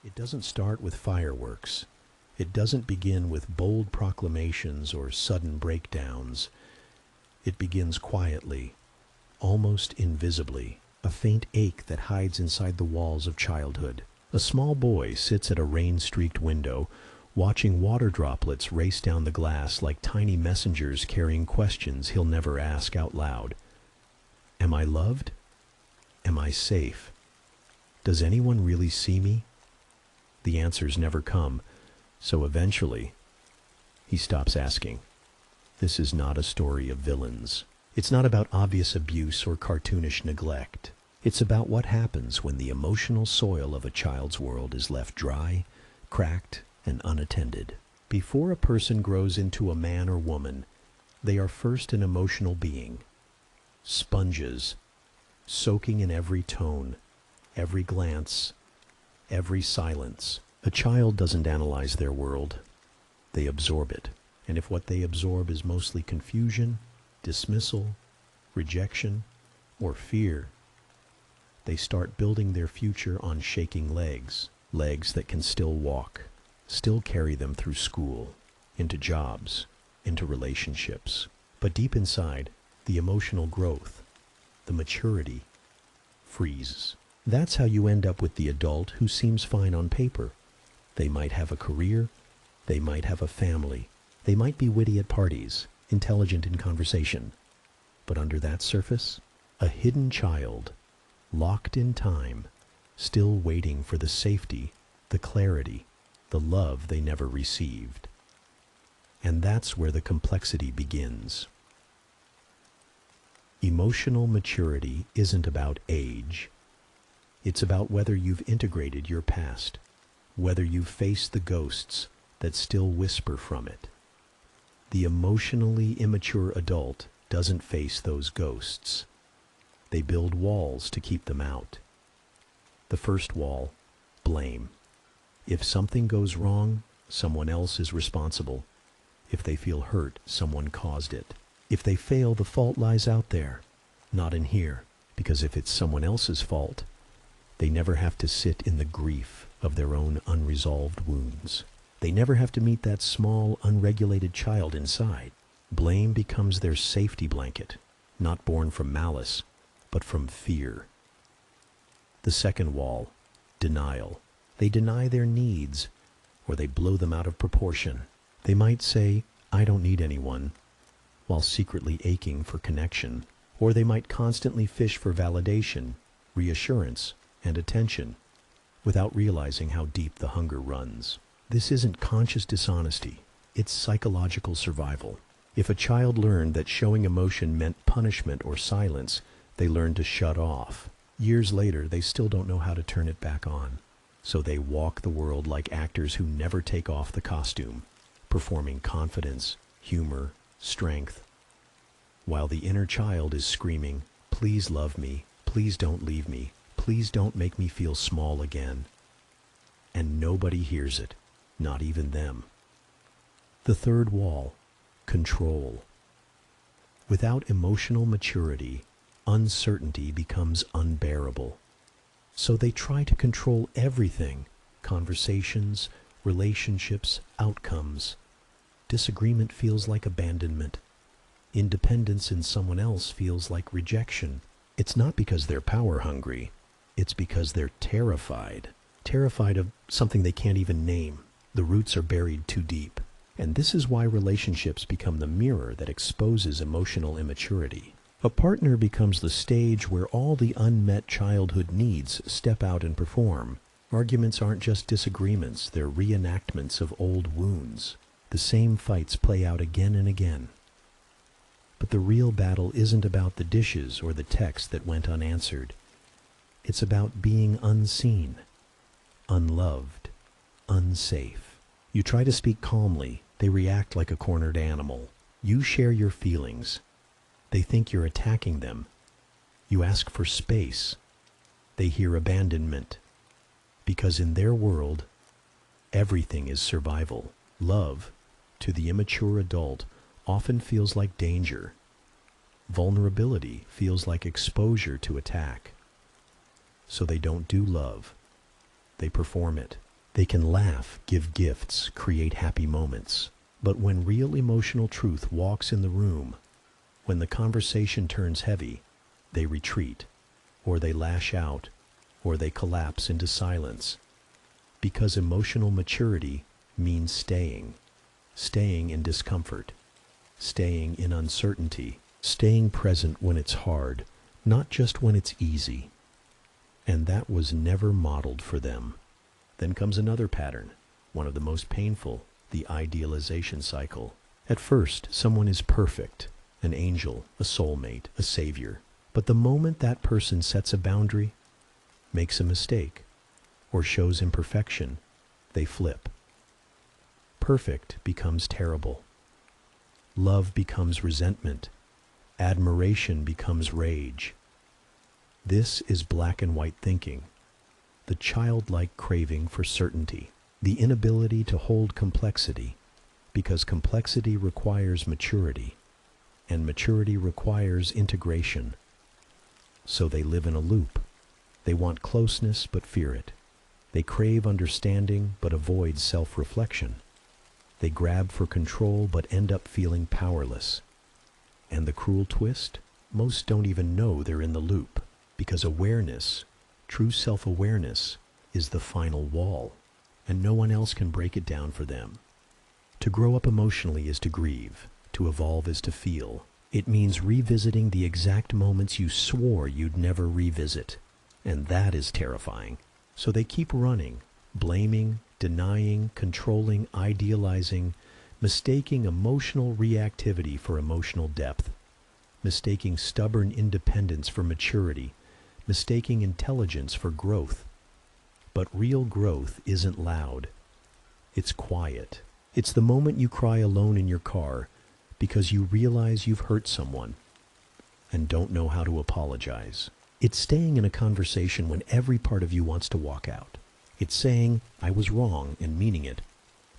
It doesn't start with fireworks. It doesn't begin with bold proclamations or sudden breakdowns. It begins quietly, almost invisibly, a faint ache that hides inside the walls of childhood. A small boy sits at a rain-streaked window, watching water droplets race down the glass like tiny messengers carrying questions he'll never ask out loud. Am I loved? Am I safe? Does anyone really see me? The answers never come, so eventually, he stops asking. This is not a story of villains. It's not about obvious abuse or cartoonish neglect. It's about what happens when the emotional soil of a child's world is left dry, cracked, and unattended. Before a person grows into a man or woman, they are first an emotional being. Sponges, soaking in every tone, every glance, every silence. A child doesn't analyze their world. They absorb it. And if what they absorb is mostly confusion, dismissal, rejection, or fear, they start building their future on shaking legs, legs that can still walk, still carry them through school, into jobs, into relationships. But deep inside, the emotional growth, the maturity, freezes. That's how you end up with the adult who seems fine on paper. They might have a career, they might have a family, they might be witty at parties, intelligent in conversation. But under that surface, a hidden child, locked in time, still waiting for the safety, the clarity, the love they never received. And that's where the complexity begins. Emotional maturity isn't about age. It's about whether you've integrated your past, whether you've faced the ghosts that still whisper from it. The emotionally immature adult doesn't face those ghosts. They build walls to keep them out. The first wall, blame. If something goes wrong, someone else is responsible. If they feel hurt, someone caused it. If they fail, the fault lies out there, not in here, because if it's someone else's fault, they never have to sit in the grief of their own unresolved wounds. They never have to meet that small, unregulated child inside. Blame becomes their safety blanket, not born from malice, but from fear. The second wall, denial. They deny their needs, or they blow them out of proportion. They might say, I don't need anyone, while secretly aching for connection. Or they might constantly fish for validation, reassurance, and attention, without realizing how deep the hunger runs. This isn't conscious dishonesty, it's psychological survival. If a child learned that showing emotion meant punishment or silence, they learned to shut off. Years later, they still don't know how to turn it back on. So they walk the world like actors who never take off the costume, performing confidence, humor, strength, while the inner child is screaming, please love me, please don't leave me, please don't make me feel small again. And nobody hears it, not even them. The third wall, control. Without emotional maturity, uncertainty becomes unbearable. So they try to control everything, conversations, relationships, outcomes. Disagreement feels like abandonment. Independence in someone else feels like rejection. It's not because they're power hungry. It's because they're terrified. Terrified of something they can't even name. The roots are buried too deep. And this is why relationships become the mirror that exposes emotional immaturity. A partner becomes the stage where all the unmet childhood needs step out and perform. Arguments aren't just disagreements, they're reenactments of old wounds. The same fights play out again and again. But the real battle isn't about the dishes or the text that went unanswered. It's about being unseen, unloved, unsafe. You try to speak calmly, they react like a cornered animal. You share your feelings. They think you're attacking them. You ask for space. They hear abandonment. Because in their world, everything is survival. Love, to the immature adult, often feels like danger. Vulnerability feels like exposure to attack. So they don't do love. They perform it. They can laugh, give gifts, create happy moments. But when real emotional truth walks in the room, when the conversation turns heavy, they retreat, or they lash out, or they collapse into silence. Because emotional maturity means staying. Staying in discomfort. Staying in uncertainty. Staying present when it's hard, not just when it's easy. And that was never modeled for them. Then comes another pattern, one of the most painful, the idealization cycle. At first, someone is perfect, an angel, a soulmate, a savior. But the moment that person sets a boundary, makes a mistake, or shows imperfection, they flip. Perfect becomes terrible. Love becomes resentment. Admiration becomes rage. This is black and white thinking, the childlike craving for certainty, the inability to hold complexity, because complexity requires maturity, and maturity requires integration. So they live in a loop. They want closeness but fear it. They crave understanding but avoid self-reflection. They grab for control but end up feeling powerless. And the cruel twist? Most don't even know they're in the loop, because awareness, true self-awareness, is the final wall, and no one else can break it down for them. To grow up emotionally is to grieve. To evolve is to feel. It means revisiting the exact moments you swore you'd never revisit. And that is terrifying. So they keep running, blaming, denying, controlling, idealizing, mistaking emotional reactivity for emotional depth, mistaking stubborn independence for maturity, mistaking intelligence for growth. But real growth isn't loud. It's quiet. It's the moment you cry alone in your car because you realize you've hurt someone and don't know how to apologize. It's staying in a conversation when every part of you wants to walk out. It's saying, I was wrong, and meaning it.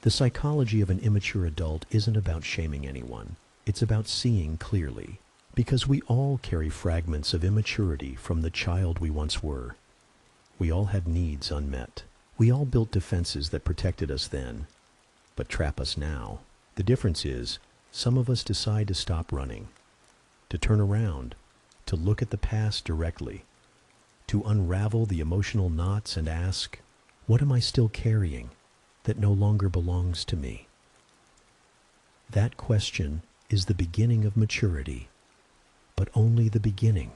The psychology of an immature adult isn't about shaming anyone. It's about seeing clearly. Because we all carry fragments of immaturity from the child we once were. We all had needs unmet. We all built defenses that protected us then, but trap us now. The difference is, some of us decide to stop running, to turn around, to look at the past directly, to unravel the emotional knots and ask, what am I still carrying that no longer belongs to me? That question is the beginning of maturity, but only the beginning.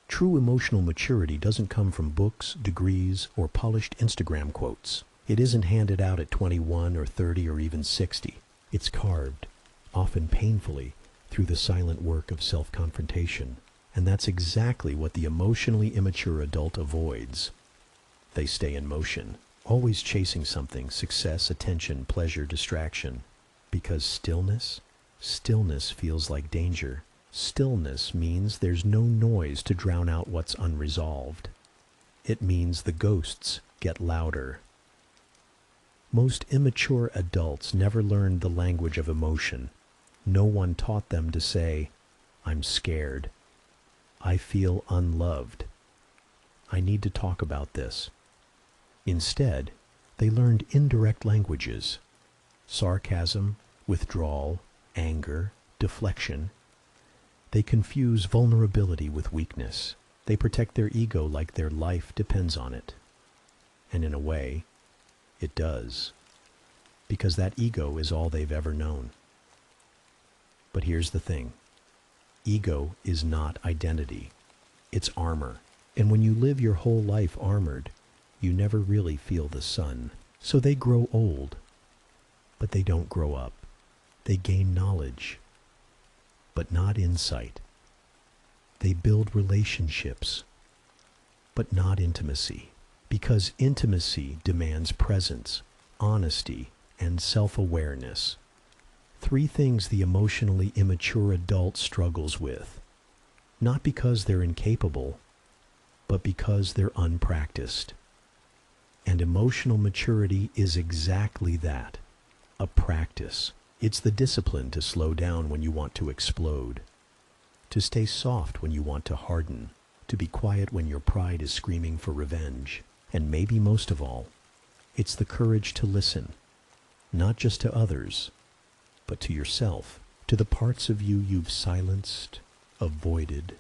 True emotional maturity doesn't come from books, degrees, or polished Instagram quotes. It isn't handed out at 21 or 30 or even 60. It's carved, often painfully, through the silent work of self-confrontation. And that's exactly what the emotionally immature adult avoids. They stay in motion, always chasing something: success, attention, pleasure, distraction. Because stillness feels like danger. Stillness means there's no noise to drown out what's unresolved. It means the ghosts get louder. Most immature adults never learned the language of emotion. No one taught them to say, I'm scared. I feel unloved. I need to talk about this. Instead, they learned indirect languages: sarcasm, withdrawal, anger, deflection. They confuse vulnerability with weakness. They protect their ego like their life depends on it. And in a way, it does. Because that ego is all they've ever known. But here's the thing. Ego is not identity. It's armor. And when you live your whole life armored, you never really feel the sun. So they grow old, but they don't grow up. They gain knowledge, but not insight. They build relationships, but not intimacy. Because intimacy demands presence, honesty, and self-awareness. 3 things the emotionally immature adult struggles with. Not because they're incapable, but because they're unpracticed. And emotional maturity is exactly that, a practice. It's the discipline to slow down when you want to explode, to stay soft when you want to harden, to be quiet when your pride is screaming for revenge, and maybe most of all, It's the courage to listen, not just to others, but to yourself, to the parts of you you've silenced, avoided,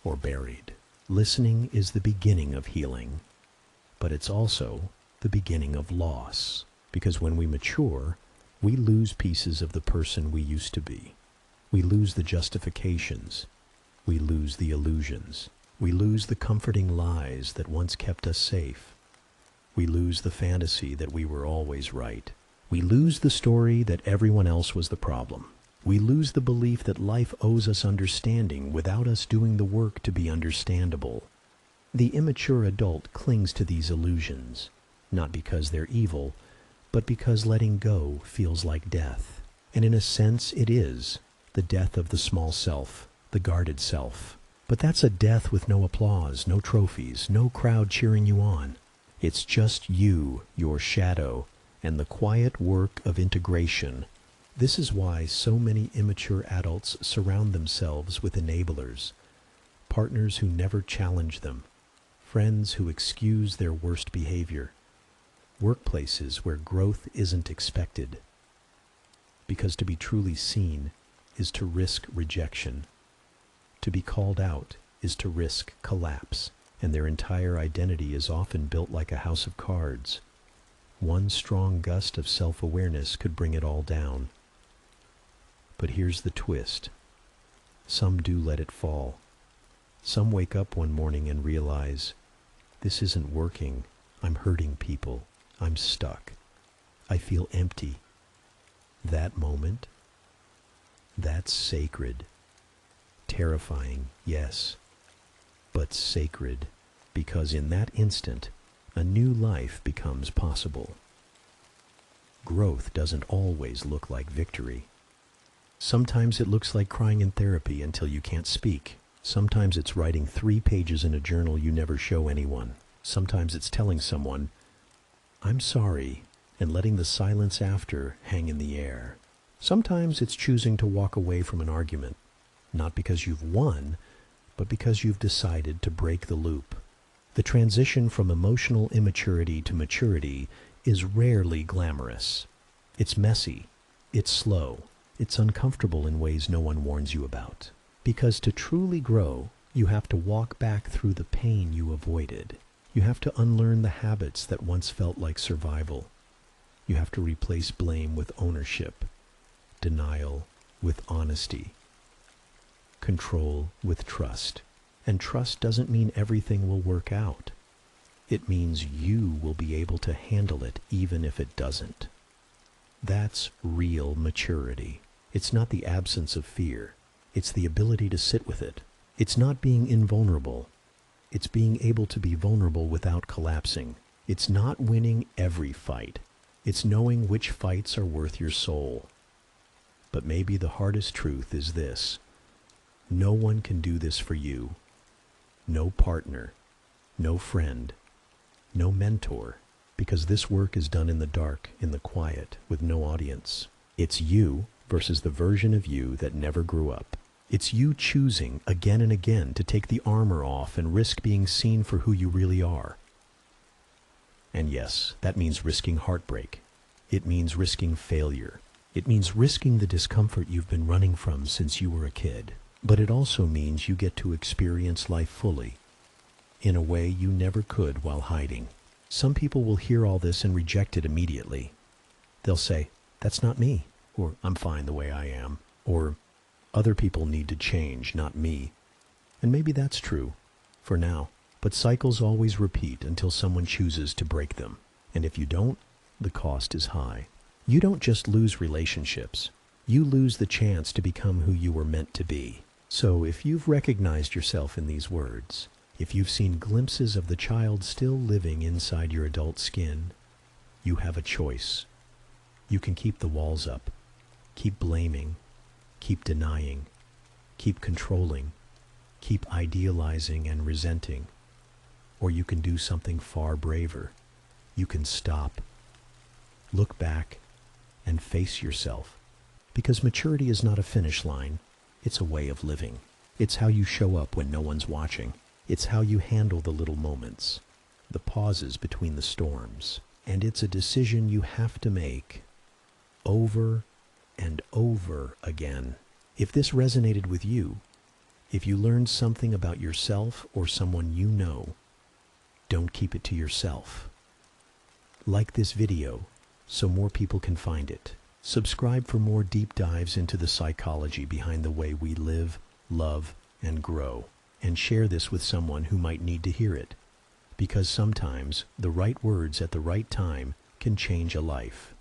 or buried. Listening is the beginning of healing, but it's also the beginning of loss, because when we mature, we lose pieces of the person we used to be. We lose the justifications. We lose the illusions. We lose the comforting lies that once kept us safe. We lose the fantasy that we were always right. We lose the story that everyone else was the problem. We lose the belief that life owes us understanding without us doing the work to be understandable. The immature adult clings to these illusions, not because they're evil, but because letting go feels like death. And in a sense, it is the death of the small self, the guarded self. But that's a death with no applause, no trophies, no crowd cheering you on. It's just you, your shadow, and the quiet work of integration. This is why so many immature adults surround themselves with enablers, partners who never challenge them, friends who excuse their worst behavior, workplaces where growth isn't expected. Because to be truly seen is to risk rejection. To be called out is to risk collapse, and their entire identity is often built like a house of cards. One strong gust of self-awareness could bring it all down. But here's the twist. Some do let it fall. Some wake up one morning and realize, this isn't working. I'm hurting people. I'm stuck. I feel empty. That moment, that's sacred. Terrifying, yes, but sacred, because in that instant, a new life becomes possible. Growth doesn't always look like victory. Sometimes it looks like crying in therapy until you can't speak. Sometimes it's writing 3 pages in a journal you never show anyone. Sometimes it's telling someone, I'm sorry, and letting the silence after hang in the air. Sometimes it's choosing to walk away from an argument, not because you've won, but because you've decided to break the loop. The transition from emotional immaturity to maturity is rarely glamorous. It's messy, it's slow, it's uncomfortable in ways no one warns you about. Because to truly grow, you have to walk back through the pain you avoided. You have to unlearn the habits that once felt like survival. You have to replace blame with ownership, denial with honesty, control with trust. And trust doesn't mean everything will work out. It means you will be able to handle it even if it doesn't. That's real maturity. It's not the absence of fear. It's the ability to sit with it. It's not being invulnerable. It's being able to be vulnerable without collapsing. It's not winning every fight. It's knowing which fights are worth your soul. But maybe the hardest truth is this. No one can do this for you. No partner, no friend, no mentor, because this work is done in the dark, in the quiet, with no audience. It's you versus the version of you that never grew up. It's you choosing again and again to take the armor off and risk being seen for who you really are. And yes, that means risking heartbreak. It means risking failure. It means risking the discomfort you've been running from since you were a kid. But it also means you get to experience life fully, in a way you never could while hiding. Some people will hear all this and reject it immediately. They'll say, that's not me, or I'm fine the way I am, or other people need to change, not me. And maybe that's true, for now. But cycles always repeat until someone chooses to break them. And if you don't, the cost is high. You don't just lose relationships. You lose the chance to become who you were meant to be. So if you've recognized yourself in these words, if you've seen glimpses of the child still living inside your adult skin, you have a choice. You can keep the walls up, keep blaming, keep denying, keep controlling, keep idealizing and resenting. Or you can do something far braver. You can stop, look back, and face yourself. Because maturity is not a finish line. It's a way of living. It's how you show up when no one's watching. It's how you handle the little moments, the pauses between the storms. And it's a decision you have to make over and over again. If this resonated with you, if you learned something about yourself or someone you know, don't keep it to yourself. Like this video so more people can find it. Subscribe for more deep dives into the psychology behind the way we live, love, and grow. And share this with someone who might need to hear it. Because sometimes the right words at the right time can change a life.